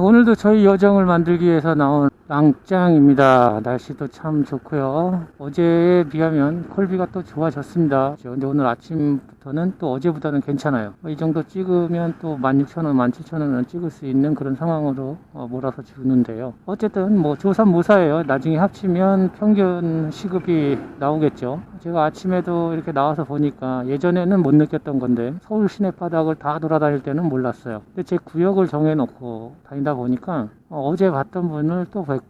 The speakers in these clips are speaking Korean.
오늘도 저희 여정을 만들기 위해서 나온 랑짱입니다. 날씨도 참 좋고요. 어제에 비하면 콜비가 또 좋아졌습니다. 근데 오늘 아침부터는 또 어제보다는 괜찮아요. 이 정도 찍으면 또 16,000원, 17,000원은 찍을 수 있는 그런 상황으로 몰아서 주는데요. 어쨌든 뭐 조삼모사예요. 나중에 합치면 평균 시급이 나오겠죠. 제가 아침에도 이렇게 나와서 보니까 예전에는 못 느꼈던 건데 서울 시내바닥을 다 돌아다닐 때는 몰랐어요. 근데 제 구역을 정해놓고 다니다 보니까 어제 봤던 분을 또 뵙고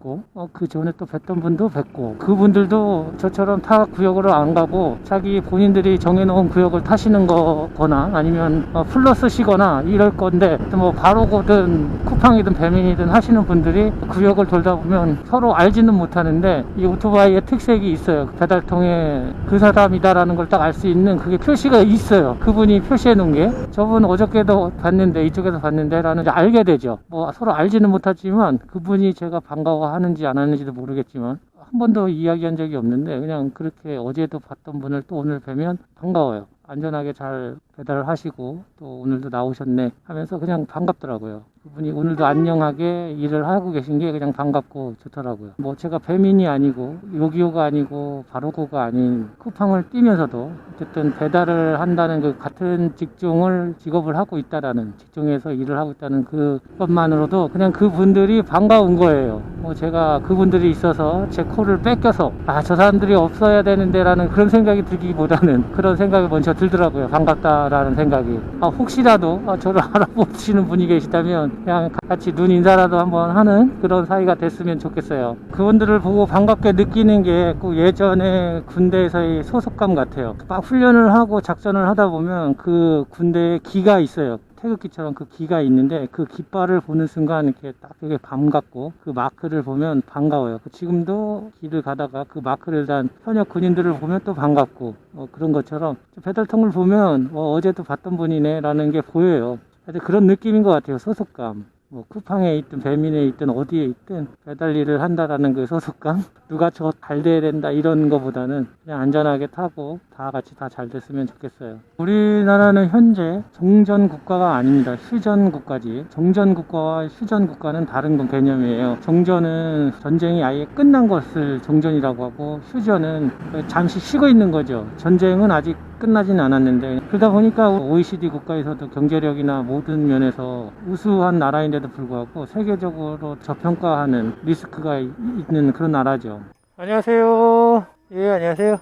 그 전에 또 뵀던 분도 뵙고, 그분들도 저처럼 타 구역으로 안 가고 자기 본인들이 정해놓은 구역을 타시는 거거나 아니면 풀러 쓰시거나 이럴 건데, 뭐 바로거든 쿠팡이든 배민이든 하시는 분들이 구역을 돌다 보면 서로 알지는 못하는데 이 오토바이의 특색이 있어요. 배달통에 그 사람이다라는 걸 딱 알 수 있는 그게 표시가 있어요. 그분이 표시해 놓은 게, 저분 어저께도 봤는데 이쪽에서 봤는데 라는 게 알게 되죠. 뭐 서로 알지는 못하지만 그분이 제가 반가워하는지 안 하는지도 모르겠지만 한 번도 이야기한 적이 없는데 그냥 그렇게 어제도 봤던 분을 또 오늘 뵈면 반가워요. 안전하게 잘 배달을 하시고 또 오늘도 나오셨네 하면서 그냥 반갑더라고요. 그분이 오늘도 안녕하게 일을 하고 계신 게 그냥 반갑고 좋더라고요. 뭐 제가 배민이 아니고 요기요가 아니고 바로고가 아닌 쿠팡을 뛰면서도 어쨌든 배달을 한다는 그 같은 직업을 하고 있다라는, 직종에서 일을 하고 있다는 그것만으로도 그냥 그분들이 반가운 거예요. 뭐 제가 그분들이 있어서 제 코를 뺏겨서 저 사람들이 없어야 되는데 라는 그런 생각이 들기보다는 그런 생각이 먼저 들더라고요. 반갑다라는 생각이. 혹시라도 저를 알아보시는 분이 계시다면 그냥 같이 눈 인사라도 한번 하는 그런 사이가 됐으면 좋겠어요. 그분들을 보고 반갑게 느끼는 게 꼭 예전에 군대에서의 소속감 같아요. 막 훈련을 하고 작전을 하다 보면 그 군대에 기가 있어요. 태극기처럼 그 기가 있는데 그 깃발을 보는 순간 이렇게 딱 되게 반갑고, 그 마크를 보면 반가워요. 지금도 길을 가다가 그 마크를 단 현역 군인들을 보면 또 반갑고, 그런 것처럼 배달통을 보면 어제도 봤던 분이네 라는 게 보여요. 그런 느낌인 것 같아요. 소속감. 뭐 쿠팡에 있든 배민에 있든 어디에 있든 배달 일을 한다라는 그 소속감, 누가 저 잘 돼야 된다 이런 거보다는 그냥 안전하게 타고 다 같이 다 잘 됐으면 좋겠어요. 우리나라는 현재 정전 국가가 아닙니다. 휴전 국가지. 정전 국가와 휴전 국가는 다른 개념이에요. 정전은 전쟁이 아예 끝난 것을 정전이라고 하고, 휴전은 잠시 쉬고 있는 거죠. 전쟁은 아직 끝나진 않았는데, 그러다 보니까 OECD 국가에서도 경제력이나 모든 면에서 우수한 나라인데도 불구하고 세계적으로 저평가하는 리스크가 있는 그런 나라죠. 안녕하세요. 예, 안녕하세요.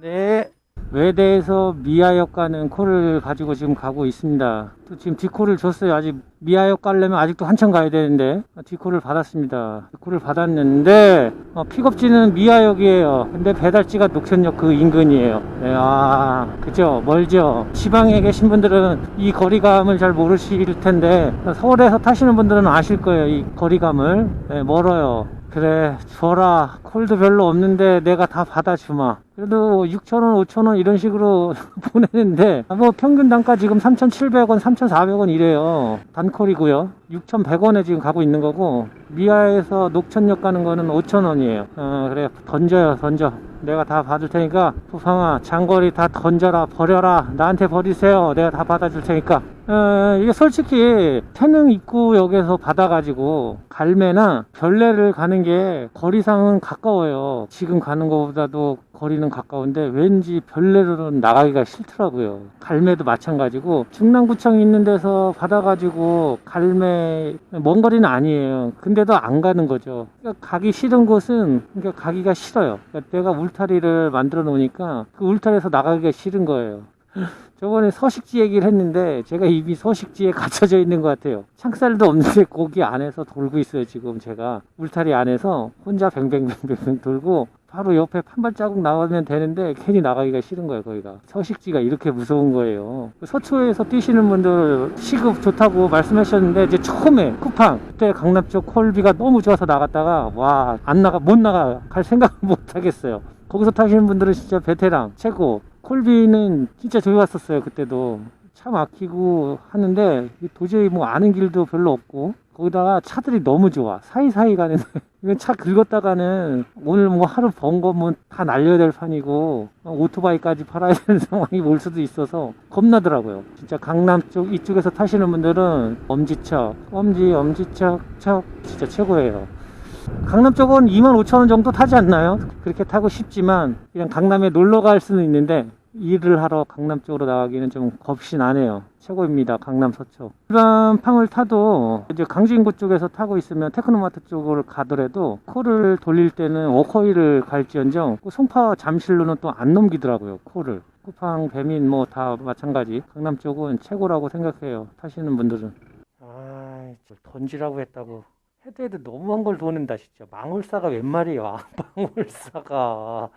네. 외대에서 미아역 가는 콜을 가지고 지금 가고 있습니다. 또 지금 D콜을 줬어요. 아직 미아역 가려면 아직도 한참 가야 되는데 D콜을 받았습니다. D콜을 받았는데 픽업지는 미아역이에요. 근데 배달지가 녹천역 그 인근이에요. 네, 그죠? 멀죠? 지방에 계신 분들은 이 거리감을 잘 모르실 텐데 서울에서 타시는 분들은 아실 거예요. 이 거리감을. 네, 멀어요. 그래, 줘라. 콜도 별로 없는데 내가 다 받아주마. 그래도 6,000원, 5,000원 이런 식으로 보내는데 뭐 평균 단가 지금 3,700원, 3,400원 이래요. 단콜이고요. 6,100원에 지금 가고 있는 거고, 미아에서 녹천역 가는 거는 5,000원이에요. 그래, 던져. 내가 다 받을 테니까 부팡아, 장거리 다 던져라, 버려라. 나한테 버리세요. 내가 다 받아줄 테니까. 이게 솔직히 태릉 입구역에서 받아가지고 갈매나 별내를 가는 게 거리상은 가까워요. 지금 가는 것보다도 거리는 가까운데 왠지 별내로는 나가기가 싫더라고요. 갈매도 마찬가지고, 중랑구청 있는 데서 받아가지고 갈매 먼 거리는 아니에요. 근데도 안 가는 거죠. 그러니까 가기 싫은 곳은 가기가 싫어요. 그러니까 내가 울타리를 만들어 놓으니까 그 울타리에서 나가기가 싫은 거예요. 저번에 서식지 얘기를 했는데 제가 이미 서식지에 갇혀져 있는 것 같아요. 창살도 없는데 거기 안에서 돌고 있어요. 지금 제가 울타리 안에서 혼자 뱅뱅뱅뱅 돌고, 바로 옆에 판발자국 나오면 되는데 괜히 나가기가 싫은 거예요. 거기가 서식지가 이렇게 무서운 거예요. 서초에서 뛰시는 분들 시급 좋다고 말씀하셨는데, 이제 처음에 쿠팡 그때 강남 쪽 콜비가 너무 좋아서 나갔다가 못 나가 갈 생각을 못 하겠어요. 거기서 타시는 분들은 진짜 베테랑 최고. 콜비는 진짜 좋았었어요. 그때도 차 막히고 하는데 도저히 뭐 아는 길도 별로 없고 거기다가 차들이 너무 좋아. 사이사이 가는데 이건 차 긁었다가는 오늘 뭐 하루 번 거면 다 날려야 될 판이고 오토바이까지 팔아야 되는 상황이 올 수도 있어서 겁나더라고요. 진짜 강남 쪽 이쪽에서 타시는 분들은 엄지척 진짜 최고예요. 강남 쪽은 25,000원 정도 타지 않나요? 그렇게 타고 싶지만 그냥 강남에 놀러 갈 수는 있는데 일을 하러 강남 쪽으로 나가기는 좀 겁이 나네요. 최고입니다. 강남 서쪽. 일반 팡을 타도 이제 강진구 쪽에서 타고 있으면 테크노마트 쪽으로 가더라도 코를 돌릴 때는 워커힐을 갈지언정 송파 잠실로는 또 안 넘기더라고요. 코를. 쿠팡, 배민 뭐 다 마찬가지. 강남 쪽은 최고라고 생각해요. 타시는 분들은. 아, 던지라고 했다고. 해도 너무한 걸 도는다 진짜. 망울사가 웬 말이야. 망울사가.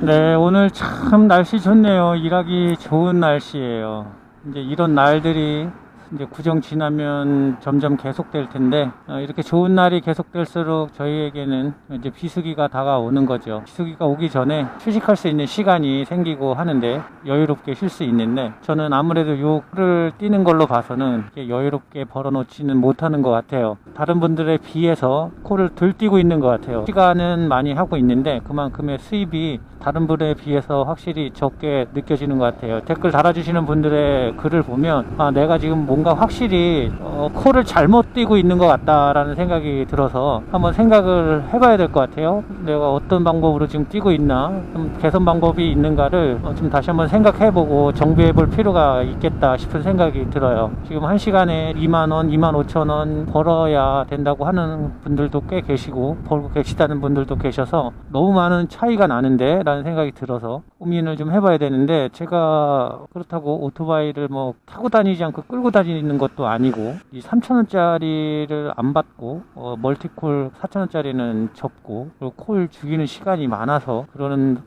네, 오늘 참 날씨 좋네요. 일하기 좋은 날씨예요. 이제 이런 날들이 이제 구정 지나면 점점 계속될 텐데 이렇게 좋은 날이 계속될수록 저희에게는 이제 비수기가 다가오는 거죠. 비수기가 오기 전에 휴식할 수 있는 시간이 생기고 하는데 여유롭게 쉴 수 있는데 저는 아무래도 요를 뛰는 걸로 봐서는 여유롭게 벌어놓지는 못하는 것 같아요. 다른 분들에 비해서 코를 덜 뛰고 있는 것 같아요. 시간은 많이 하고 있는데 그만큼의 수입이 다른 분에 비해서 확실히 적게 느껴지는 것 같아요. 댓글 달아주시는 분들의 글을 보면 내가 지금 뭔가 확실히 코를 잘못 뛰고 있는 것 같다라는 생각이 들어서 한번 생각을 해봐야 될 것 같아요. 내가 어떤 방법으로 지금 뛰고 있나, 좀 개선 방법이 있는가를 좀 다시 한번 생각해보고 정비해 볼 필요가 있겠다 싶은 생각이 들어요. 지금 1시간에 2만원, 25,000원 벌어야 된다고 하는 분들도 꽤 계시고 벌고 계시다는 분들도 계셔서 너무 많은 차이가 나는데 라는 생각이 들어서 고민을 좀 해봐야 되는데 제가 그렇다고 오토바이를 뭐 타고 다니지 않고 끌고 다니는 것도 아니고 이 3,000원짜리를 안 받고 멀티콜 4,000원짜리는 접고 그리고 콜 죽이는 시간이 많아서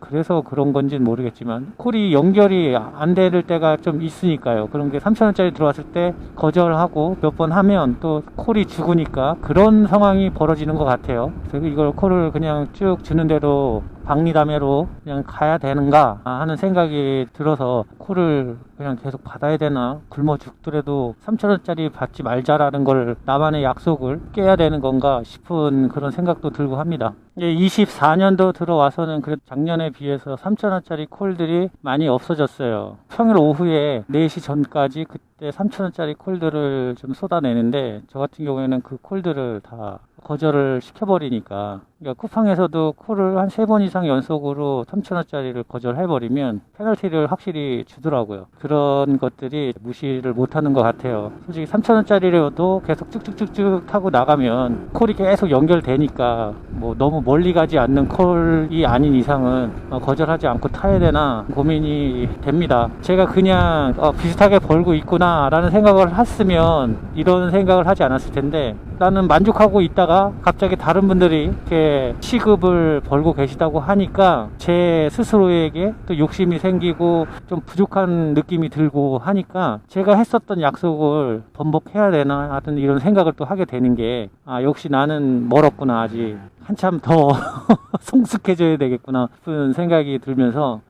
그래서 그런 건지는 모르겠지만 콜이 연결이 안 될 때가 좀 있으니까요. 그런 게 3,000원짜리 들어왔을 때 거절하고 몇 번 하면 또 콜이 죽으니까 그런 상황이 벌어지는 것 같아요. 그래서 이걸 콜을 그냥 쭉 주는 대로 박리담회로 그냥 가야 되는가 하는 생각이 들어서 콜을 그냥 계속 받아야 되나, 굶어 죽더라도 3,000원짜리 받지 말자라는 걸 나만의 약속을 깨야 되는 건가 싶은 그런 생각도 들고 합니다. 24년도 들어와서는 그래도 작년에 비해서 3,000원짜리 콜들이 많이 없어졌어요. 평일 오후에 4시 전까지 그때 3,000원짜리 콜들을 좀 쏟아내는데 저 같은 경우에는 그 콜들을 다 거절을 시켜버리니까, 그러니까 쿠팡에서도 콜을 한 3번 이상 연속으로 3,000원짜리를 거절해버리면 페널티를 확실히 주더라고요. 그런 것들이 무시를 못하는 것 같아요. 솔직히 3,000원짜리라도 계속 쭉쭉쭉쭉 타고 나가면 콜이 계속 연결되니까 뭐 너무 멀리 가지 않는 콜이 아닌 이상은 거절하지 않고 타야 되나 고민이 됩니다. 제가 그냥 비슷하게 벌고 있구나 라는 생각을 했으면 이런 생각을 하지 않았을 텐데, 나는 만족하고 있다가 갑자기 다른 분들이 이렇게 시급을 벌고 계시다고 하니까 제 스스로에게 또 욕심이 생기고 좀 부족한 느낌이 들고 하니까 제가 했었던 약속을 번복해야 되나 하여튼 이런 생각을 또 하게 되는 게 역시 나는 멀었구나, 아직 한참 더 성숙해져야 되겠구나 싶은 생각이 들면서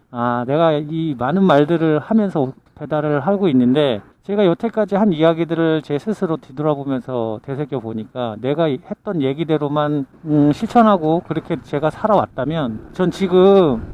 내가 이 많은 말들을 하면서 배달을 하고 있는데 제가 여태까지 한 이야기들을 제 스스로 뒤돌아보면서 되새겨 보니까 내가 했던 얘기대로만 실천하고 그렇게 제가 살아왔다면 전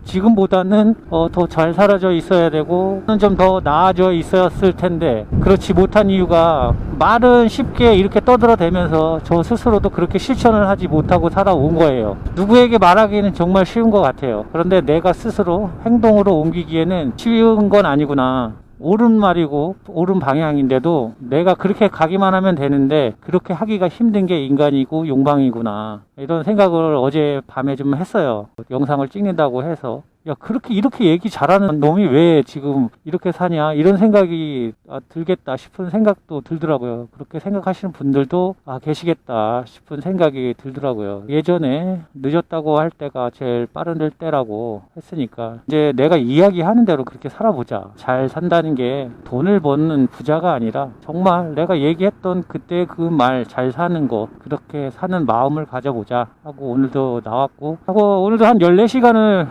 지금보다는 더 잘 살아져 있어야 되고 좀 더 나아져 있었을 텐데, 그렇지 못한 이유가 말은 쉽게 이렇게 떠들어대면서 저 스스로도 그렇게 실천을 하지 못하고 살아온 거예요. 누구에게 말하기는 정말 쉬운 것 같아요. 그런데 내가 스스로 행동으로 옮기기에는 쉬운 건 아니구나. 옳은 말이고 옳은 방향인데도 내가 그렇게 가기만 하면 되는데 그렇게 하기가 힘든 게 인간이고 용방이구나, 이런 생각을 어제 밤에 좀 했어요. 영상을 찍는다고 해서 그렇게 이렇게 얘기 잘하는 놈이 왜 지금 이렇게 사냐, 이런 생각이 들겠다 싶은 생각도 들더라고요. 그렇게 생각하시는 분들도 계시겠다 싶은 생각이 들더라고요. 예전에 늦었다고 할 때가 제일 빠른 때라고 했으니까 이제 내가 이야기하는 대로 그렇게 살아보자. 잘 산다는 게 돈을 버는 부자가 아니라 정말 내가 얘기했던 그때 그 말 잘 사는 거, 그렇게 사는 마음을 가져보자 하고 오늘도 나왔고, 오늘도 한 14시간을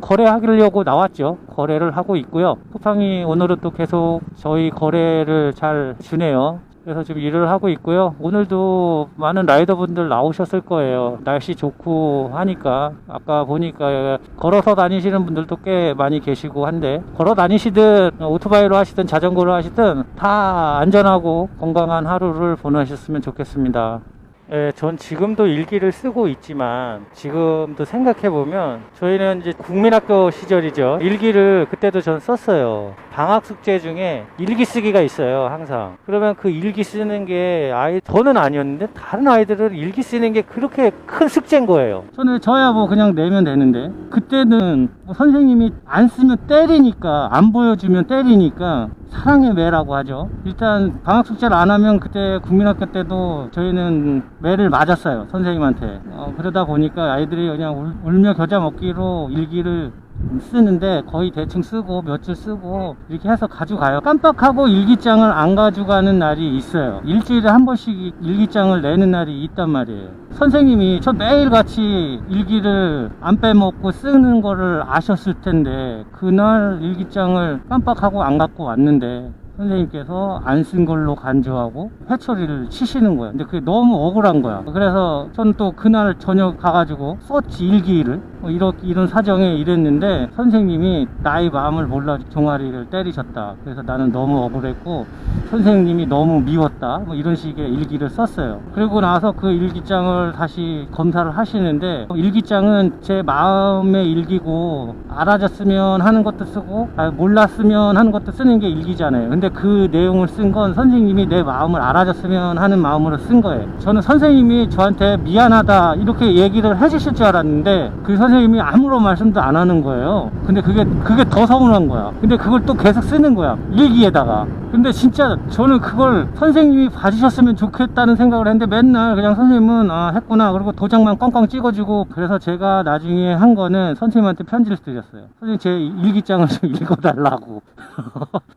거래하려고 나왔죠. 거래를 하고 있고요. 쿠팡이 오늘은 또 계속 저희 거래를 잘 주네요. 그래서 지금 일을 하고 있고요. 오늘도 많은 라이더분들 나오셨을 거예요. 날씨 좋고 하니까. 아까 보니까 걸어서 다니시는 분들도 꽤 많이 계시고 한데, 걸어 다니시든 오토바이로 하시든 자전거로 하시든 다 안전하고 건강한 하루를 보내셨으면 좋겠습니다. 예, 전 지금도 일기를 쓰고 있지만 지금도 생각해보면 저희는 이제 국민학교 시절이죠. 일기를 그때도 전 썼어요. 방학 숙제 중에 일기 쓰기가 있어요, 항상. 그러면 그 일기 쓰는 게 저는 아니었는데 다른 아이들은 일기 쓰는 게 그렇게 큰 숙제인 거예요. 저야 뭐 그냥 내면 되는데, 그때는 뭐 선생님이 안 쓰면 때리니까, 안 보여주면 때리니까 사랑의 매라고 하죠. 일단 방학 숙제를 안 하면, 그때 국민학교 때도 저희는 매를 맞았어요, 선생님한테. 그러다 보니까 아이들이 그냥 울며 겨자 먹기로 일기를 쓰는데, 거의 대충 쓰고 몇 줄 쓰고 이렇게 해서 가져가요. 깜빡하고 일기장을 안 가져가는 날이 있어요. 일주일에 한 번씩 일기장을 내는 날이 있단 말이에요. 선생님이 저 매일같이 일기를 안 빼먹고 쓰는 거를 아셨을 텐데, 그날 일기장을 깜빡하고 안 갖고 왔는데 선생님께서 안 쓴 걸로 간주하고 회초리를 치시는 거예요. 근데 그게 너무 억울한 거야. 그래서 저는 또 그날 저녁 가가지고 썼지, 일기를. 이런 사정에 이랬는데 선생님이 나의 마음을 몰라 종아리를 때리셨다. 그래서 나는 너무 억울했고 선생님이 너무 미웠다, 뭐 이런 식의 일기를 썼어요. 그리고 나서 그 일기장을 다시 검사를 하시는데, 일기장은 제 마음의 일기고, 알아졌으면 하는 것도 쓰고 몰랐으면 하는 것도 쓰는 게 일기잖아요. 근데 그 내용을 쓴 건 선생님이 내 마음을 알아줬으면 하는 마음으로 쓴 거예요. 저는 선생님이 저한테 미안하다 이렇게 얘기를 해주실 줄 알았는데, 그 선생님이 아무런 말씀도 안 하는 거예요. 근데 그게 더 서운한 거야. 근데 그걸 또 계속 쓰는 거야, 일기에다가. 근데 진짜 저는 그걸 선생님이 봐주셨으면 좋겠다는 생각을 했는데, 맨날 그냥 선생님은 했구나 그리고 도장만 꽝꽝 찍어주고. 그래서 제가 나중에 한 거는 선생님한테 편지를 드렸어요. 선생님, 제 일기장을 좀 읽어달라고.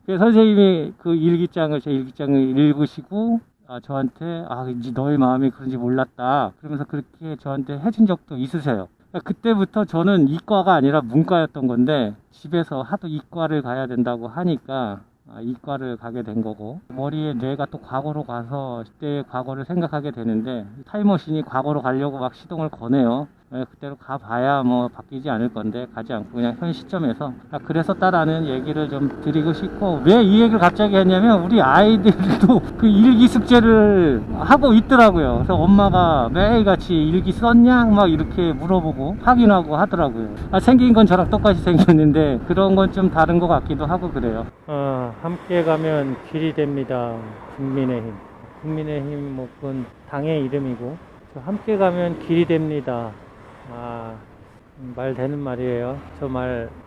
그래서 선생님이 제 일기장을 읽으시고 저한테 이제 너의 마음이 그런지 몰랐다 그러면서 그렇게 저한테 해준 적도 있으세요. 그때부터 저는 이과가 아니라 문과였던 건데, 집에서 하도 이과를 가야 된다고 하니까 이과를 가게 된 거고, 머리에 뇌가 또 과거로 가서 그때의 과거를 생각하게 되는데, 타임머신이 과거로 가려고 막 시동을 거네요. 그때로 가봐야 뭐 바뀌지 않을 건데 가지 않고 그냥 현 시점에서 그랬었다라는 얘기를 좀 드리고 싶고, 왜 이 얘기를 갑자기 했냐면, 우리 아이들도 그 일기 숙제를 하고 있더라고요. 그래서 엄마가 매일같이 일기 썼냐 막 이렇게 물어보고 확인하고 하더라고요. 생긴 건 저랑 똑같이 생겼는데 그런 건 좀 다른 것 같기도 하고 그래요. 함께 가면 길이 됩니다. 국민의힘 뭐 그건 당의 이름이고, 함께 가면 길이 됩니다. 말 되는 말이에요.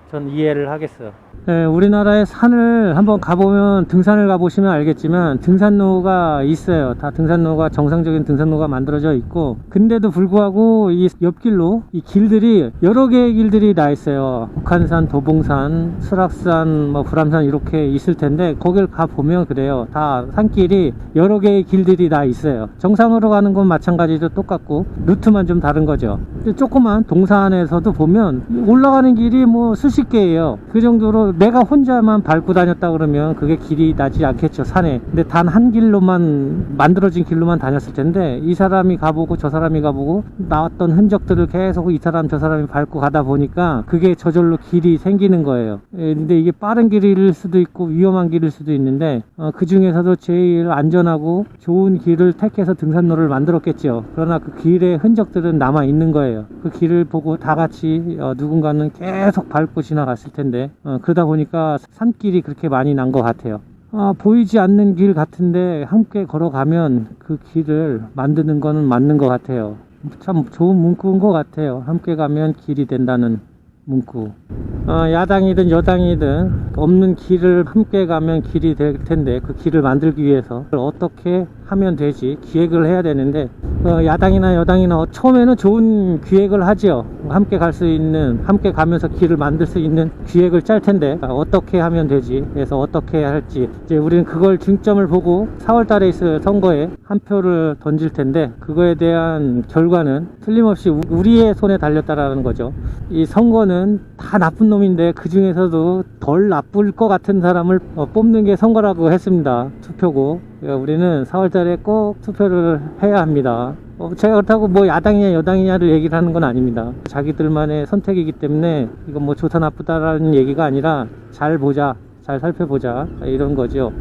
전 이해를 하겠어요. 네, 우리나라의 산을 한번 가보면, 등산을 가보시면 알겠지만 등산로가 있어요. 다 등산로가, 정상적인 등산로가 만들어져 있고, 근데도 불구하고 이 옆길로 이 길들이 여러 개의 길들이 나 있어요. 북한산, 도봉산, 설악산, 뭐 불암산 이렇게 있을 텐데, 거길 가보면 그래요. 다 산길이 여러 개의 길들이 다 있어요. 정상으로 가는 건 마찬가지로 똑같고 루트만 좀 다른 거죠. 조그만 동산에서도 보면 올라가는 길이 뭐 수십 개예요. 그 정도로 내가 혼자만 밟고 다녔다 그러면 그게 길이 나지 않겠죠, 산에. 근데 단 한 길로만, 만들어진 길로만 다녔을 텐데, 이 사람이 가보고 저 사람이 가보고 나왔던 흔적들을 계속 이 사람 저 사람이 밟고 가다 보니까 그게 저절로 길이 생기는 거예요. 근데 이게 빠른 길일 수도 있고 위험한 길일 수도 있는데, 그 중에서도 제일 안전하고 좋은 길을 택해서 등산로를 만들었겠죠. 그러나 그 길의 흔적들은 남아 있는 거예요. 그 길을 보고 다 같이 누군가는 계속 밟고 지나갔을 텐데, 그러다 보니까 산길이 그렇게 많이 난 것 같아요. 보이지 않는 길 같은데 함께 걸어가면 그 길을 만드는 거는 맞는 것 같아요. 참 좋은 문구인 것 같아요. 함께 가면 길이 된다는 문구. 야당이든 여당이든 없는 길을 함께 가면 길이 될 텐데, 그 길을 만들기 위해서 어떻게 하면 되지, 기획을 해야 되는데, 야당이나 여당이나 처음에는 좋은 기획을 하죠. 함께 갈 수 있는, 함께 가면서 길을 만들 수 있는 기획을 짤 텐데, 어떻게 하면 되지, 그래서 어떻게 할지, 이제 우리는 그걸 중점을 보고 4월 달에 있을 선거에 한 표를 던질 텐데, 그거에 대한 결과는 틀림없이 우리의 손에 달렸다라는 거죠. 이 선거는 부대는 다 나쁜 놈인데 그 중에서도 덜 나쁠 것 같은 사람을 뽑는 게 선거라고 했습니다. 투표고. 우리는 4월달에 꼭 투표를 해야 합니다. 제가 그렇다고 뭐 야당이냐 여당이냐를 얘기를 하는 건 아닙니다. 자기들만의 선택이기 때문에 이건 뭐 좋다 나쁘다라는 얘기가 아니라 잘 보자, 잘 살펴보자, 이런 거죠.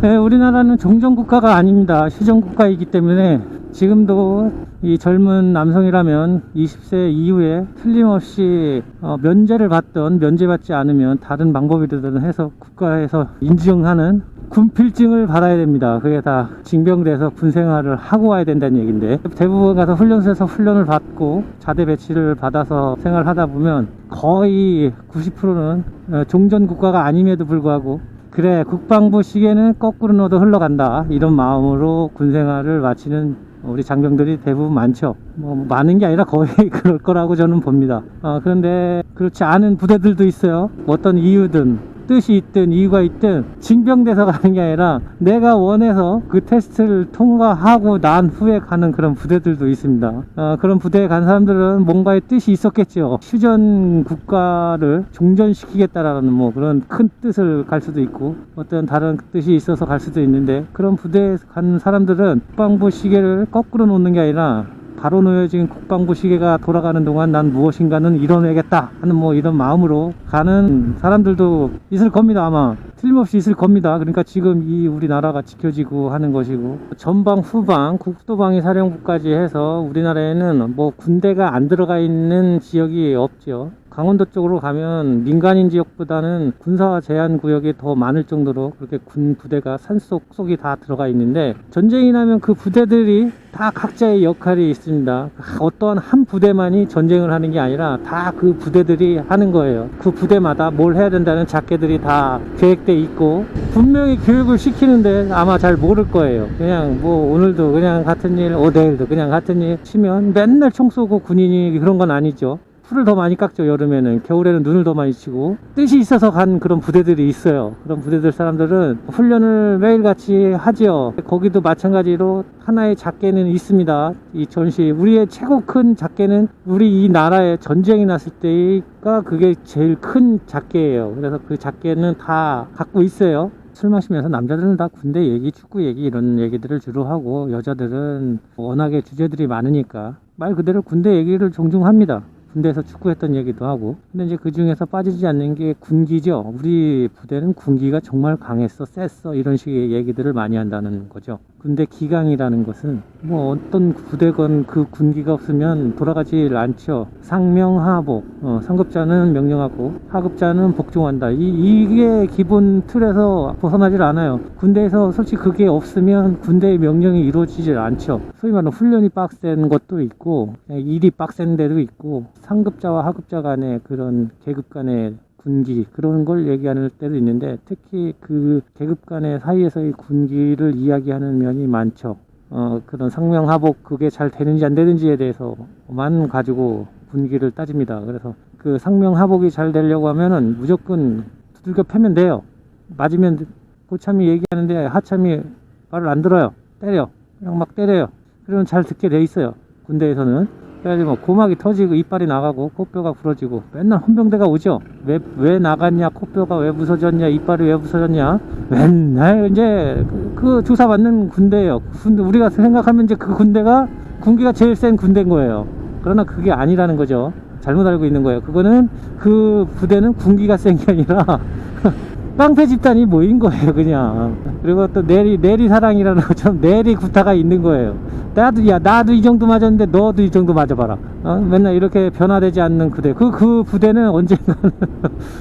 우리나라는 종전국가가 아닙니다. 휴전국가이기 때문에 지금도 이 젊은 남성이라면 20세 이후에 틀림없이 면제를 받던, 면제받지 않으면 다른 방법이든 해서 국가에서 인증하는 군필증을 받아야 됩니다. 그게 다 징병돼서 군생활을 하고 와야 된다는 얘기인데, 대부분 가서 훈련소에서 훈련을 받고 자대 배치를 받아서 생활하다 보면 거의 90%는 종전국가가 아님에도 불구하고 그래 국방부 시계는 거꾸로 넣어도 흘러간다, 이런 마음으로 군생활을 마치는 우리 장병들이 대부분 많죠. 뭐 많은 게 아니라 거의 그럴 거라고 저는 봅니다. 그런데 그렇지 않은 부대들도 있어요. 어떤 이유든, 뜻이 있든 이유가 있든 징병돼서 가는 게 아니라 내가 원해서 그 테스트를 통과하고 난 후에 가는 그런 부대들도 있습니다. 그런 부대에 간 사람들은 뭔가의 뜻이 있었겠죠. 휴전 국가를 종전시키겠다라는 뭐 그런 큰 뜻을 갈 수도 있고, 어떤 다른 뜻이 있어서 갈 수도 있는데, 그런 부대에 간 사람들은 국방부 시계를 거꾸로 놓는 게 아니라 바로 놓여진 국방부 시계가 돌아가는 동안 난 무엇인가는 이뤄내겠다 하는 뭐 이런 마음으로 가는 사람들도 있을 겁니다. 아마 틀림없이 있을 겁니다. 그러니까 지금 이 우리나라가 지켜지고 하는 것이고, 전방 후방 국도방위 사령부까지 해서 우리나라에는 뭐 군대가 안 들어가 있는 지역이 없죠. 강원도 쪽으로 가면 민간인 지역보다는 군사 제한 구역이 더 많을 정도로 그렇게 군 부대가 산속이 다 들어가 있는데, 전쟁이 나면 그 부대들이 다 각자의 역할이 있습니다. 어떠한 한 부대만이 전쟁을 하는 게 아니라 다 그 부대들이 하는 거예요. 그 부대마다 뭘 해야 된다는 작계들이 다 계획돼 있고, 분명히 교육을 시키는데 아마 잘 모를 거예요. 그냥 뭐 오늘도 그냥 같은 일, 내일도 그냥 같은 일 치면 맨날 총 쏘고 군인이 그런 건 아니죠. 풀을 더 많이 깎죠. 여름에는. 겨울에는 눈을 더 많이 치고, 뜻이 있어서 간 그런 부대들이 있어요. 그런 부대들 사람들은 훈련을 매일같이 하죠. 거기도 마찬가지로 하나의 작계는 있습니다. 이 전시, 우리의 최고 큰 작계는 우리 이 나라에 전쟁이 났을 때가 그게 제일 큰 작계예요. 그래서 그 작계는 다 갖고 있어요. 술 마시면서 남자들은 다 군대 얘기, 축구 얘기 이런 얘기들을 주로 하고, 여자들은 워낙에 주제들이 많으니까 말 그대로 군대 얘기를 종종 합니다. 군대에서 축구했던 얘기도 하고. 근데 이제 그 중에서 빠지지 않는 게 군기죠. 우리 부대는 군기가 정말 강했어, 셌어, 이런 식의 얘기들을 많이 한다는 거죠. 군대 기강이라는 것은 뭐 어떤 부대건 그 군기가 없으면 돌아가질 않죠. 상명하복, 상급자는 명령하고 하급자는 복종한다. 이게 기본 틀에서 벗어나질 않아요. 군대에서 솔직히 그게 없으면 군대의 명령이 이루어지질 않죠. 소위 말하는 훈련이 빡센 것도 있고, 일이 빡센 데도 있고, 상급자와 하급자 간의 그런 계급 간의 군기, 그런 걸 얘기하는 때도 있는데, 특히 그 계급 간의 사이에서의 군기를 이야기하는 면이 많죠. 그런 상명하복, 그게 잘 되는지 안 되는지에 대해서만 가지고 군기를 따집니다. 그래서 그 상명하복이 잘 되려고 하면은 무조건 두들겨 패면 돼요. 맞으면 고참이 얘기하는데 하참이 말을 안 들어요. 때려. 그냥 막 때려요. 그러면 잘 듣게 돼 있어요. 군대에서는. 그래가지고 뭐 고막이 터지고 이빨이 나가고 코뼈가 부러지고 맨날 헌병대가 오죠. 왜 나갔냐, 코뼈가 왜 부서졌냐, 이빨이 왜 부서졌냐, 맨날 이제 그 조사 받는 군대예요. 근데 우리가 생각하면 이제 그 군대가 군기가 제일 센 군대인 거예요. 그러나 그게 아니라는 거죠. 잘못 알고 있는 거예요. 그거는 그 부대는 군기가 센 게 아니라 깡패 집단이 모인 거예요, 그냥. 그리고 또 내리 사랑이라는 것처럼 내리 구타가 있는 거예요. 나도 이 정도 맞았는데 너도 이 정도 맞아봐라. 맨날 이렇게 변화되지 않는 부대. 그 부대는 언젠가는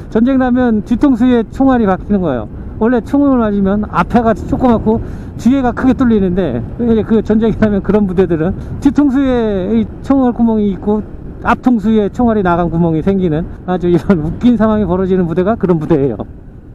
전쟁 나면 뒤통수에 총알이 박히는 거예요. 원래 총을 맞으면 앞에가 조그맣고 뒤에가 크게 뚫리는데, 그 전쟁이 나면 그런 부대들은 뒤통수에 총알 구멍이 있고 앞통수에 총알이 나간 구멍이 생기는 아주 이런 웃긴 상황이 벌어지는 부대가 그런 부대예요.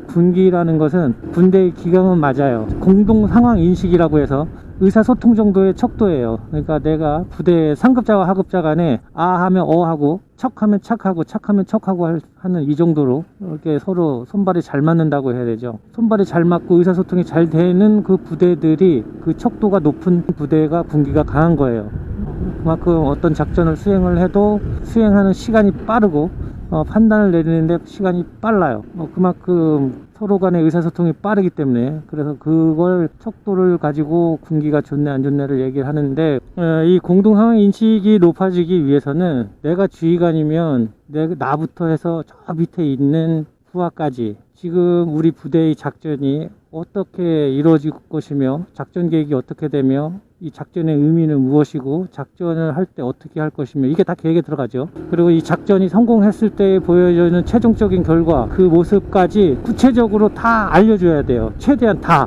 군기라는 것은 군대의 기강은 맞아요. 공동 상황 인식이라고 해서 의사소통 정도의 척도예요. 그러니까 내가 부대 상급자와 하급자 간에 아 하면 어 하고 척하면 착하고 착하면 척하고 하는 이 정도로 이렇게 서로 손발이 잘 맞는다고 해야 되죠. 손발이 잘 맞고 의사소통이 잘 되는 그 부대들이, 그 척도가 높은 부대가 군기가 강한 거예요. 그만큼 어떤 작전을 수행을 해도 수행하는 시간이 빠르고 판단을 내리는데 시간이 빨라요. 그만큼 서로 간의 의사소통이 빠르기 때문에, 그래서 그걸 척도를 가지고 군기가 좋네 안 좋네를 얘기를 하는데, 이 공동 상황 인식이 높아지기 위해서는 내가 지휘관이면 나부터 해서 저 밑에 있는 후하까지 지금 우리 부대의 작전이 어떻게 이루어질 것이며 작전 계획이 어떻게 되며 이 작전의 의미는 무엇이고 작전을 할 때 어떻게 할 것이며 이게 다 계획에 들어가죠. 그리고 이 작전이 성공했을 때 보여주는 최종적인 결과 그 모습까지 구체적으로 다 알려줘야 돼요. 최대한 다.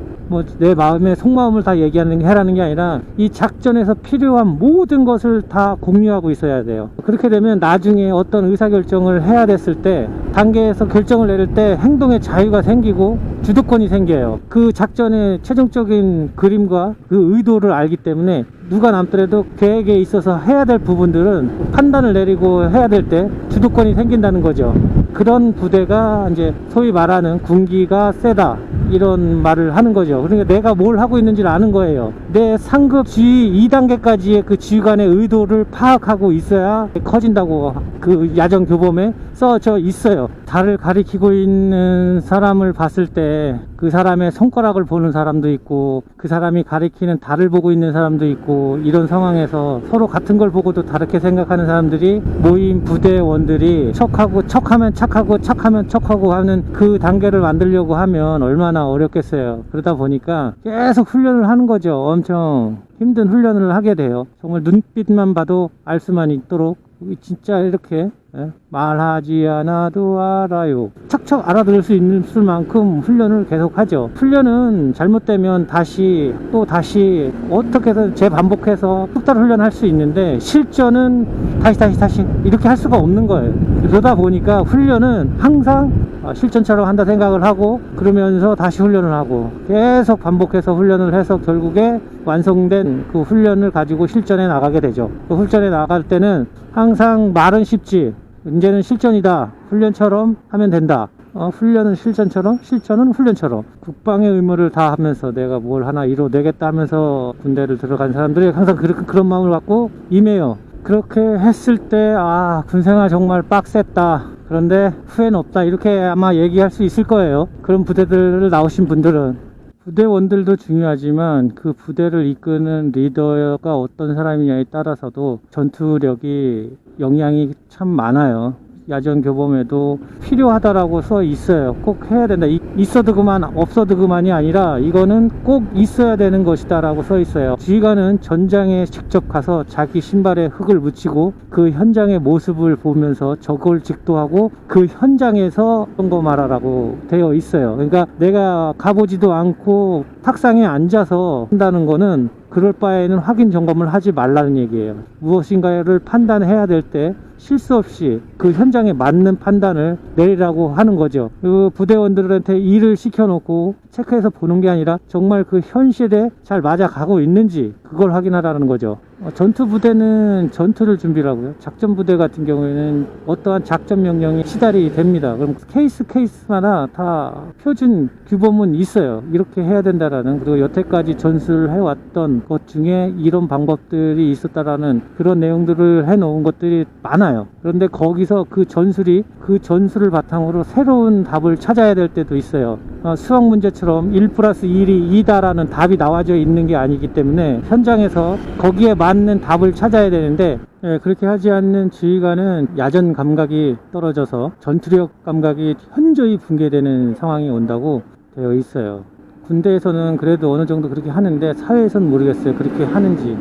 내 마음의 속마음을 다 해라는 게 아니라 이 작전에서 필요한 모든 것을 다 공유하고 있어야 돼요. 그렇게 되면 나중에 어떤 의사결정을 해야 됐을 때 단계에서 결정을 내릴 때 행동의 자유가 생기고 주도권이 생겨요. 그 작전의 최종적인 그림과 그 의도를 알기 때문에 누가 남더라도 계획에 있어서 해야 될 부분들은 판단을 내리고 해야 될 때 주도권이 생긴다는 거죠. 그런 부대가 이제 소위 말하는 군기가 세다 이런 말을 하는 거죠. 그러니까 내가 뭘 하고 있는지를 아는 거예요. 내 상급 지휘 2단계까지의 그 지휘관의 의도를 파악하고 있어야 커진다고 그 야전 교범에 써져 있어요. 달을 가리키고 있는 사람을 봤을 때 그 사람의 손가락을 보는 사람도 있고 그 사람이 가리키는 달을 보고 있는 사람도 있고, 이런 상황에서 서로 같은 걸 보고도 다르게 생각하는 사람들이 모인 부대원들이 척하면 척하고 하는 그 단계를 만들려고 하면 얼마나 어렵겠어요. 그러다 보니까 계속 훈련을 하는 거죠. 엄청 힘든 훈련을 하게 돼요. 정말 눈빛만 봐도 알 수만 있도록 진짜 이렇게 말하지 않아도 알아요. 척척 알아들을 수 있을 만큼 훈련을 계속 하죠. 훈련은 잘못되면 다시 어떻게든 재반복해서 숙달 훈련할 수 있는데, 실전은 다시 이렇게 할 수가 없는 거예요. 그러다 보니까 훈련은 항상 실전처럼 한다 생각을 하고 그러면서 다시 훈련을 하고 계속 반복해서 훈련을 해서 결국에 완성된 그 훈련을 가지고 실전에 나가게 되죠. 그 훈련에 나갈 때는 항상 말은 쉽지 이제는 실전이다, 훈련처럼 하면 된다, 훈련은 실전처럼 실전은 훈련처럼 국방의 의무를 다하면서 내가 뭘 하나 이뤄내겠다 하면서 군대를 들어간 사람들이 항상 그런 마음을 갖고 임해요. 그렇게 했을 때 군생활 정말 빡셌다, 그런데 후회는 없다, 이렇게 아마 얘기할 수 있을 거예요. 그런 부대들을 나오신 분들은. 부대원들도 중요하지만 그 부대를 이끄는 리더가 어떤 사람이냐에 따라서도 전투력이 영향이 참 많아요. 야전 교범에도 필요하다라고 써 있어요. 꼭 해야 된다. 있어도 그만 없어도 그만이 아니라 이거는 꼭 있어야 되는 것이다 라고 써 있어요. 지휘관은 전장에 직접 가서 자기 신발에 흙을 묻히고 그 현장의 모습을 보면서 저걸 직도하고 그 현장에서 어떤 거 말하라고 되어 있어요. 그러니까 내가 가보지도 않고 탁상에 앉아서 한다는 거는 그럴 바에는 확인 점검을 하지 말라는 얘기예요. 무엇인가를 판단해야 될 때 실수 없이 그 현장에 맞는 판단을 내리라고 하는 거죠. 그 부대원들한테 일을 시켜놓고 체크해서 보는 게 아니라 정말 그 현실에 잘 맞아가고 있는지 그걸 확인하라는 거죠. 전투 부대는 전투를 준비하고요. 작전 부대 같은 경우에는 어떠한 작전 명령이 시달이 됩니다. 그럼 케이스마다 다 표준 규범은 있어요. 이렇게 해야 된다라는, 그리고 여태까지 전술을 해왔던 것 중에 이런 방법들이 있었다라는 그런 내용들을 해놓은 것들이 많아요. 그런데 거기서 그 전술을 바탕으로 새로운 답을 찾아야 될 때도 있어요. 수학 문제처럼 1+1이 2다라는 답이 나와져 있는 게 아니기 때문에 현장에서 거기에 맞는 답을 찾아야 되는데, 그렇게 하지 않는 지휘관은 야전 감각이 떨어져서 전투력 감각이 현저히 붕괴되는 상황이 온다고 되어 있어요. 군대에서는 그래도 어느 정도 그렇게 하는데 사회에서는 모르겠어요. 그렇게 하는지.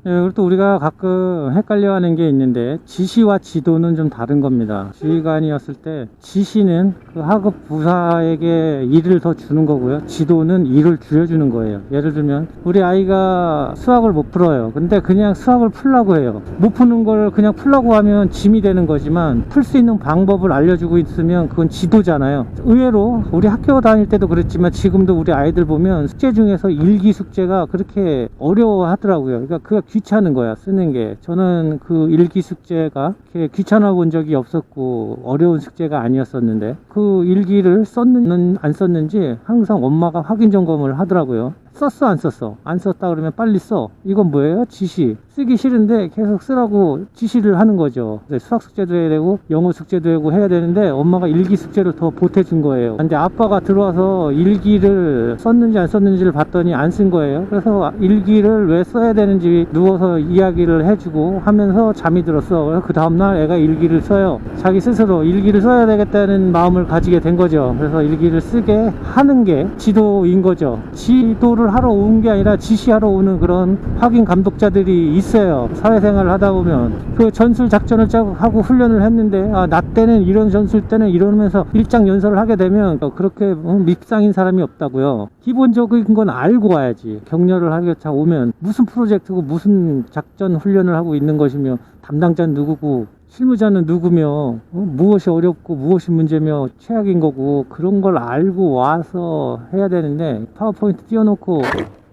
그리고 또 우리가 가끔 헷갈려 하는 게 있는데, 지시와 지도는 좀 다른 겁니다. 지휘관이었을 때 지시는 그 하급 부사에게 일을 더 주는 거고요, 지도는 일을 줄여주는 거예요. 예를 들면 우리 아이가 수학을 못 풀어요. 근데 그냥 수학을 풀라고 해요. 못 푸는 걸 그냥 풀라고 하면 짐이 되는 거지만 풀 수 있는 방법을 알려주고 있으면 그건 지도잖아요. 의외로 우리 학교 다닐 때도 그랬지만 지금도 우리 아이들 보면 숙제 중에서 일기 숙제가 그렇게 어려워 하더라고요. 그러니까 그가 귀찮은 거야, 쓰는 게. 저는 그 일기 숙제가 이렇게 귀찮아 본 적이 없었고 어려운 숙제가 아니었었는데, 그 일기를 썼는지 안 썼는지 항상 엄마가 확인 점검을 하더라고요. 썼어 안 썼어? 안 썼다 그러면 빨리 써. 이건 뭐예요? 지시. 쓰기 싫은데 계속 쓰라고 지시를 하는 거죠. 수학 숙제도 해야 되고 영어 숙제도 하고 해야 되는데 엄마가 일기 숙제를 더 보태준 거예요. 근데 아빠가 들어와서 일기를 썼는지 안 썼는지를 봤더니 안 쓴 거예요. 그래서 일기를 왜 써야 되는지 누워서 이야기를 해주고 하면서 잠이 들었어. 그래서 그 다음날 애가 일기를 써요. 자기 스스로 일기를 써야 되겠다는 마음을 가지게 된 거죠. 그래서 일기를 쓰게 하는 게 지도인 거죠. 지도를 하러 온 게 아니라 지시하러 오는 그런 확인 감독자들이 있어요. 사회생활을 하다 보면 그 전술 작전을 짜고 하고 훈련을 했는데 나 때는 이런 전술 때는 이러면서 일장 연설을 하게 되면 그렇게 밉상인 사람이 없다고요. 기본적인 건 알고 와야지. 격려를 하겠다 오면 무슨 프로젝트고 무슨 작전 훈련을 하고 있는 것이며 담당자는 누구고 실무자는 누구며 무엇이 어렵고 무엇이 문제며 최악인 거고 그런 걸 알고 와서 해야 되는데 파워포인트 띄워놓고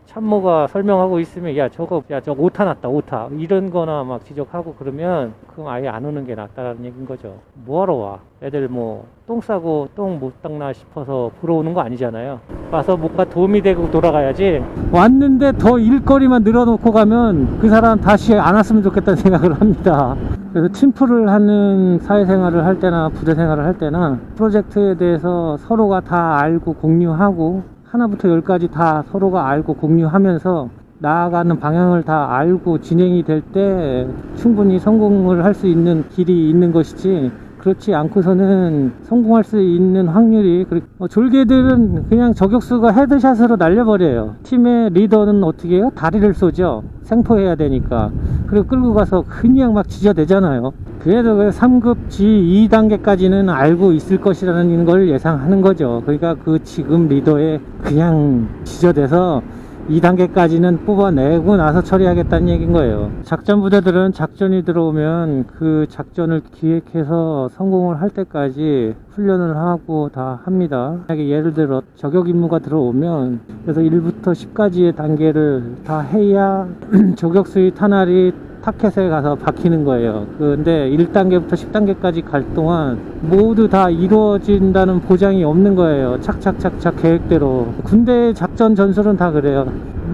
참모가 설명하고 있으면 야 저거 오타 났다 오타 이런 거나 막 지적하고 그러면 그럼 아예 안 오는 게 낫다라는 얘기인 거죠. 뭐하러 와? 애들 뭐 똥 싸고 똥 못 닦나 싶어서 보러 오는 거 아니잖아요. 와서 뭔가 도움이 되고 돌아가야지. 왔는데 더 일거리만 늘어놓고 가면 그 사람 다시 안 왔으면 좋겠다는 생각을 합니다. 그래서 팀플을 하는 사회생활을 할 때나 부대생활을 할 때나 프로젝트에 대해서 서로가 다 알고 공유하고 하나부터 열까지 다 서로가 알고 공유하면서 나아가는 방향을 다 알고 진행이 될 때 충분히 성공을 할 수 있는 길이 있는 것이지 그렇지 않고서는 성공할 수 있는 확률이 졸개들은 그냥 저격수가 헤드샷으로 날려버려요. 팀의 리더는 어떻게 해요? 다리를 쏘죠. 생포해야 되니까. 그리고 끌고 가서 그냥 막 지져대잖아요. 그래도 3급 G 2단계까지는 알고 있을 것이라는 걸 예상하는 거죠. 그러니까 그 지금 리더에 그냥 지져대서 2단계까지는 뽑아내고 나서 처리하겠다는 얘기인 거예요. 작전 부대들은 작전이 들어오면 그 작전을 기획해서 성공을 할 때까지 훈련을 하고 다 합니다. 예를 들어 저격 임무가 들어오면 그래서 1부터 10까지의 단계를 다 해야 저격수의 탄알이 타켓에 가서 박히는 거예요. 근데 1단계부터 10단계까지 갈 동안 모두 다 이루어진다는 보장이 없는 거예요. 착착착착 계획대로. 군대 작전 전술은 다 그래요.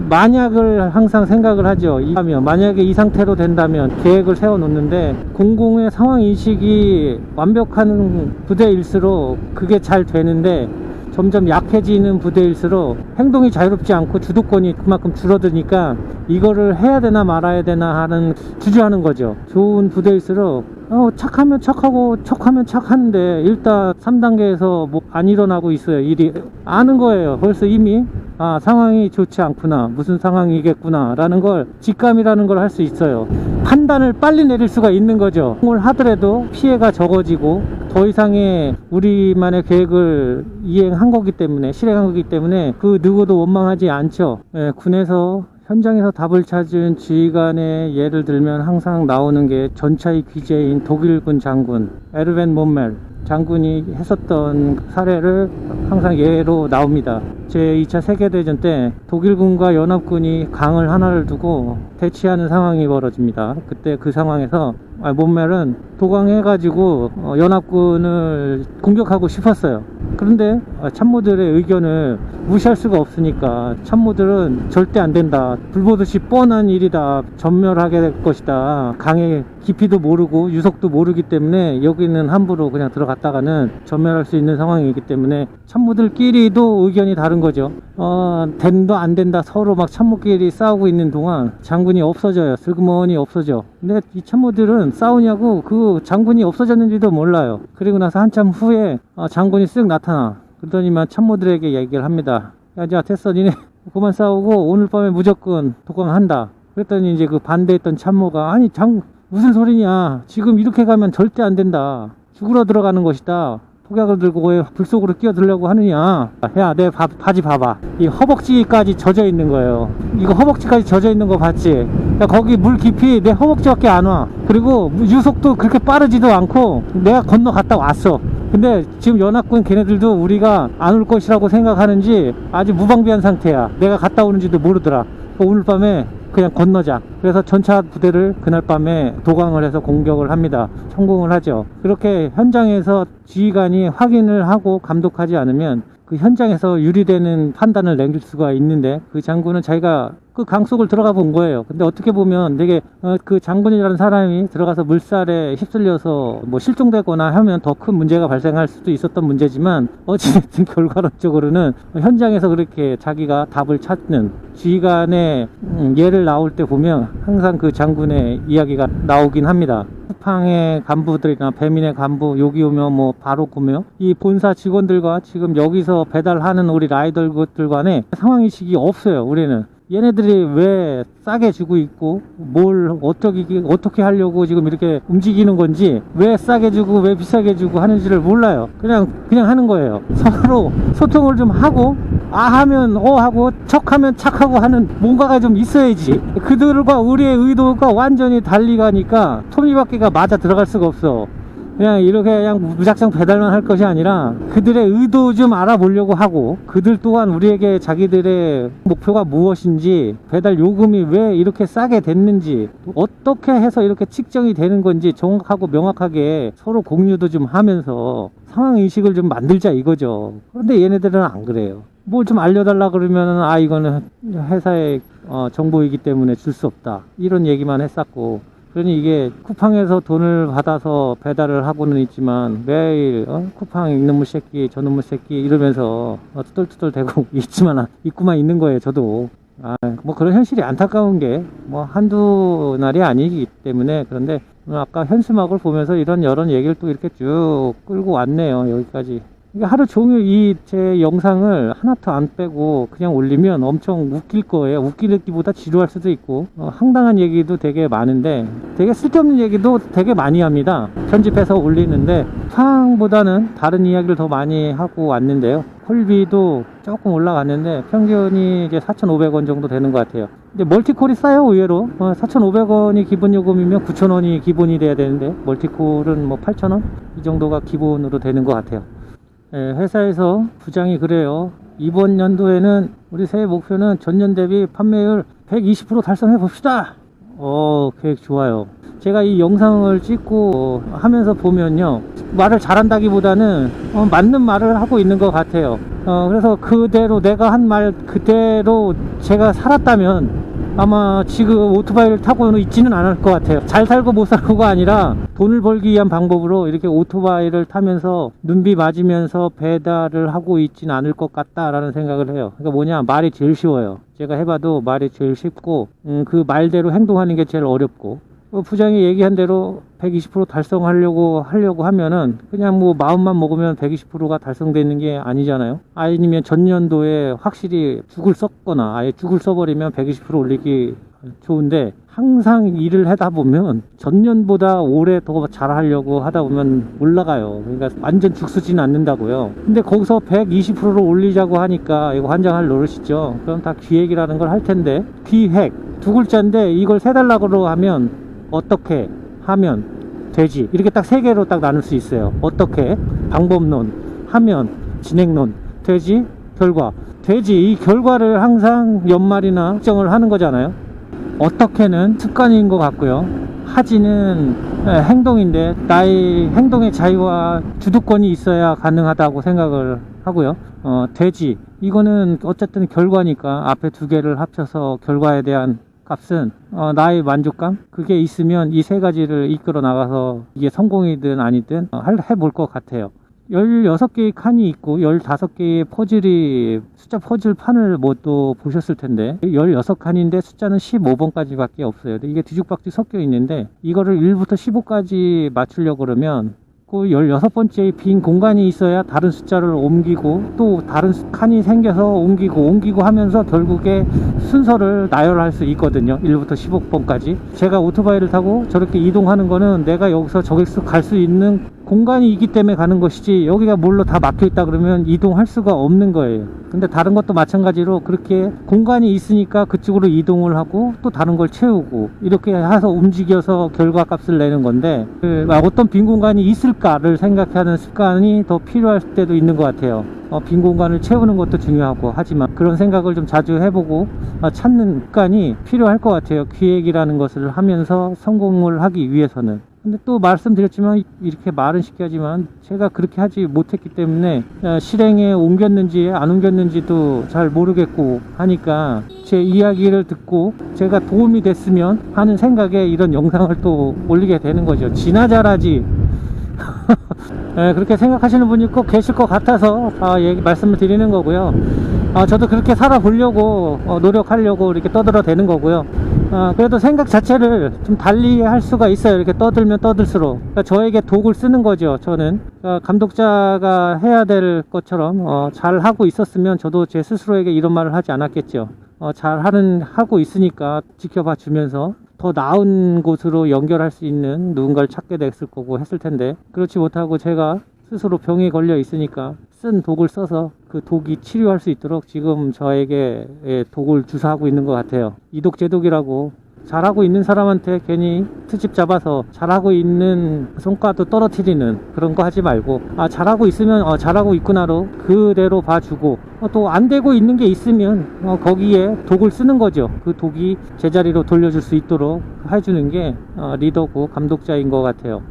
만약을 항상 생각을 하죠. 만약에 이 상태로 된다면 계획을 세워 놓는데 공공의 상황 인식이 완벽한 부대일수록 그게 잘 되는데 점점 약해지는 부대일수록 행동이 자유롭지 않고 주도권이 그만큼 줄어드니까 이거를 해야 되나 말아야 되나 하는 주저하는 거죠. 좋은 부대일수록 착하면 착하고 척하면 착하는데 일단 3단계에서 뭐 안 일어나고 있어요. 일이 아는 거예요. 벌써 이미 상황이 좋지 않구나 무슨 상황이겠구나 라는 걸 직감이라는 걸 할 수 있어요. 판단을 빨리 내릴 수가 있는 거죠. 뭘 하더라도 피해가 적어지고 더 이상의 우리만의 계획을 이행한 거기 때문에 실행한 거기 때문에 그 누구도 원망하지 않죠. 군에서 현장에서 답을 찾은 지휘관의 예를 들면 항상 나오는 게 전차의 귀재인 독일군 장군 에르벤 몬멜 장군이 했었던 사례를 항상 예로 나옵니다. 제2차 세계대전 때 독일군과 연합군이 강을 하나를 두고 대치하는 상황이 벌어집니다. 그때 그 상황에서 몬멜은 도강해가지고 연합군을 공격하고 싶었어요. 그런데 참모들의 의견을 무시할 수가 없으니까 참모들은 절대 안 된다. 불보듯이 뻔한 일이다. 전멸하게 될 것이다. 강의 깊이도 모르고 유속도 모르기 때문에 여기는 함부로 그냥 들어갔다가는 전멸할 수 있는 상황이기 때문에 참모들끼리도 의견이 다른 거죠. 된다 안 된다 서로 막 참모끼리 싸우고 있는 동안 장군이 없어져요. 슬그머니 없어져. 근데 이 참모들은 싸우냐고 그 장군이 없어졌는지도 몰라요. 그리고 나서 한참 후에 장군이 쓱 나타나. 그러더니만 참모들에게 얘기를 합니다. 야 됐어 니네 그만 싸우고 오늘 밤에 무조건 도강한다. 그랬더니 이제 그 반대했던 참모가 아니 무슨 소리냐 지금 이렇게 가면 절대 안 된다. 죽으러 들어가는 것이다. 폭약을 들고 왜 불 속으로 끼어들려고 하느냐. 야 내 바지 봐봐. 이 허벅지까지 젖어 있는 거예요. 이거 허벅지까지 젖어 있는 거 봤지? 야 거기 물 깊이 내 허벅지밖에 안 와. 그리고 유속도 그렇게 빠르지도 않고 내가 건너갔다 왔어. 근데 지금 연합군 걔네들도 우리가 안 올 것이라고 생각하는지 아주 무방비한 상태야. 내가 갔다 오는지도 모르더라. 오늘 밤에 그냥 건너자. 그래서 전차 부대를 그날 밤에 도강을 해서 공격을 합니다. 성공을 하죠. 그렇게 현장에서 지휘관이 확인을 하고 감독하지 않으면 그 현장에서 유리되는 판단을 내릴 수가 있는데, 그 장군은 자기가 그 강 속을 들어가 본 거예요. 근데 어떻게 보면 되게 그 장군이라는 사람이 들어가서 물살에 휩쓸려서 뭐 실종되거나 하면 더 큰 문제가 발생할 수도 있었던 문제지만, 어찌됐든 결과론적으로는 현장에서 그렇게 자기가 답을 찾는 지휘관의 예를 나올 때 보면 항상 그 장군의 이야기가 나오긴 합니다. 쿠팡의 간부들이나 배민의 간부, 여기 오면 뭐 바로 구며 이 본사 직원들과 지금 여기서 배달하는 우리 라이더들 간에 상황인식이 없어요. 우리는 얘네들이 왜 싸게 주고 있고 뭘 어떻게 하려고 지금 이렇게 움직이는 건지, 왜 싸게 주고 왜 비싸게 주고 하는지를 몰라요. 그냥 하는 거예요. 서로 소통을 좀 하고, 하면 하고 척하면 착하고 하는 뭔가가 좀 있어야지. 그들과 우리의 의도가 완전히 달리 가니까 톱니바퀴가 맞아 들어갈 수가 없어. 그냥 이렇게 그냥 무작정 배달만 할 것이 아니라 그들의 의도 좀 알아보려고 하고, 그들 또한 우리에게 자기들의 목표가 무엇인지, 배달 요금이 왜 이렇게 싸게 됐는지, 어떻게 해서 이렇게 측정이 되는 건지 정확하고 명확하게 서로 공유도 좀 하면서 상황인식을 좀 만들자 이거죠. 그런데 얘네들은 안 그래요. 뭘 좀 알려달라 그러면은 이거는 회사의 정보이기 때문에 줄 수 없다, 이런 얘기만 했었고, 그러니 이게 쿠팡에서 돈을 받아서 배달을 하고는 있지만 매일 쿠팡 이놈의 새끼 저놈의 새끼 이러면서 투덜투덜 대고 있구만 있는 거예요. 저도 뭐 그런 현실이 안타까운 게 뭐 한두 날이 아니기 때문에. 그런데 아까 현수막을 보면서 이런 여러 얘기를 또 이렇게 쭉 끌고 왔네요. 여기까지. 하루 종일 이 제 영상을 하나도 안 빼고 그냥 올리면 엄청 웃길 거예요. 웃기기보다 지루할 수도 있고, 황당한 얘기도 되게 많은데 되게 쓸데없는 얘기도 되게 많이 합니다. 편집해서 올리는데 쿠팡보다는 다른 이야기를 더 많이 하고 왔는데요. 콜비도 조금 올라갔는데 평균이 이제 4,500원 정도 되는 것 같아요. 이제 멀티콜이 싸요. 의외로 4,500원이 기본 요금이면 9,000원이 기본이 돼야 되는데, 멀티콜은 뭐 8,000원 이 정도가 기본으로 되는 것 같아요. 회사에서 부장이 그래요. 이번 연도에는 우리 새해 목표는 전년 대비 판매율 120% 달성해 봅시다. 계획 좋아요. 제가 이 영상을 찍고 하면서 보면요, 말을 잘한다기보다는 맞는 말을 하고 있는 것 같아요. 그래서 그대로 내가 한 말 그대로 제가 살았다면 아마 지금 오토바이를 타고는 있지는 않을 것 같아요. 잘 살고 못 살고가 아니라 돈을 벌기 위한 방법으로 이렇게 오토바이를 타면서 눈비 맞으면서 배달을 하고 있지는 않을 것 같다라는 생각을 해요. 그러니까 뭐냐, 말이 제일 쉬워요. 제가 해봐도 말이 제일 쉽고, 그 말대로 행동하는 게 제일 어렵고, 부장이 얘기한 대로 120% 달성하려고 하면은 그냥 뭐 마음만 먹으면 120%가 달성되는 게 아니잖아요. 아니면 전년도에 확실히 죽을 썼거나 아예 죽을 써버리면 120% 올리기 좋은데, 항상 일을 하다 보면 전년보다 올해 더 잘하려고 하다 보면 올라가요. 그러니까 완전 죽쓰지는 않는다고요. 근데 거기서 120%를 올리자고 하니까 이거 환장할 노릇이죠. 그럼 다 기획이라는 걸 할 텐데, 기획 두 글자인데 이걸 세 달락으로 하면 어떻게 하면 되지, 이렇게 딱 세 개로 딱 나눌 수 있어요. 어떻게, 방법론, 하면, 진행론, 되지, 결과. 되지, 이 결과를 항상 연말이나 확정을 하는 거잖아요. 어떻게는 습관인 것 같고요. 하지는 행동인데, 나의 행동의 자유와 주도권이 있어야 가능하다고 생각을 하고요. 되지, 이거는 어쨌든 결과니까 앞에 두 개를 합쳐서 결과에 대한 값은 나의 만족감, 그게 있으면 이 세 가지를 이끌어 나가서 이게 성공이든 아니든 해볼 것 같아요. 16개의 칸이 있고 15개의 퍼즐이, 숫자 퍼즐 판을 뭐 또 보셨을 텐데 16칸인데 숫자는 15번까지 밖에 없어요. 이게 뒤죽박죽 섞여 있는데 이거를 1부터 15까지 맞추려고 그러면 그 16번째 빈 공간이 있어야 다른 숫자를 옮기고 또 다른 칸이 생겨서 옮기고 하면서 결국에 순서를 나열할 수 있거든요. 1부터 15번까지. 제가 오토바이를 타고 저렇게 이동하는 거는 내가 여기서 저기서 갈 수 있는 공간이 있기 때문에 가는 것이지, 여기가 뭘로 다 막혀 있다 그러면 이동할 수가 없는 거예요. 근데 다른 것도 마찬가지로 그렇게 공간이 있으니까 그쪽으로 이동을 하고 또 다른 걸 채우고 이렇게 해서 움직여서 결과값을 내는 건데, 어떤 빈 공간이 있을까를 생각하는 습관이 더 필요할 때도 있는 것 같아요. 빈 공간을 채우는 것도 중요하고 하지만 그런 생각을 좀 자주 해보고 찾는 습관이 필요할 것 같아요. 기획이라는 것을 하면서 성공을 하기 위해서는. 근데 또 말씀드렸지만, 이렇게 말은 쉽게 하지만 제가 그렇게 하지 못했기 때문에 실행에 옮겼는지 안 옮겼는지도 잘 모르겠고 하니까 제 이야기를 듣고 제가 도움이 됐으면 하는 생각에 이런 영상을 또 올리게 되는 거죠. 지나 잘하지. 네, 그렇게 생각하시는 분이 꼭 계실 것 같아서 말씀을 드리는 거고요. 저도 그렇게 살아보려고 노력하려고 이렇게 떠들어대는 거고요. 그래도 생각 자체를 좀 달리 할 수가 있어요. 이렇게 떠들면 떠들수록. 그러니까 저에게 독을 쓰는 거죠. 저는 감독자가 해야 될 것처럼 잘 하고 있었으면 저도 제 스스로에게 이런 말을 하지 않았겠죠. 하고 있으니까 지켜봐 주면서 더 나은 곳으로 연결할 수 있는 누군가를 찾게 됐을 거고 했을 텐데, 그렇지 못하고 제가 스스로 병에 걸려 있으니까 쓴 독을 써서 그 독이 치료할 수 있도록 지금 저에게 독을 주사하고 있는 것 같아요. 이독 제독이라고 잘하고 있는 사람한테 괜히 트집 잡아서 잘하고 있는 성과도 떨어뜨리는 그런 거 하지 말고, 잘하고 있으면 잘하고 있구나로 그대로 봐주고, 또 안 되고 있는 게 있으면 거기에 독을 쓰는 거죠. 그 독이 제자리로 돌려줄 수 있도록 해주는 게 리더고 감독자인 것 같아요.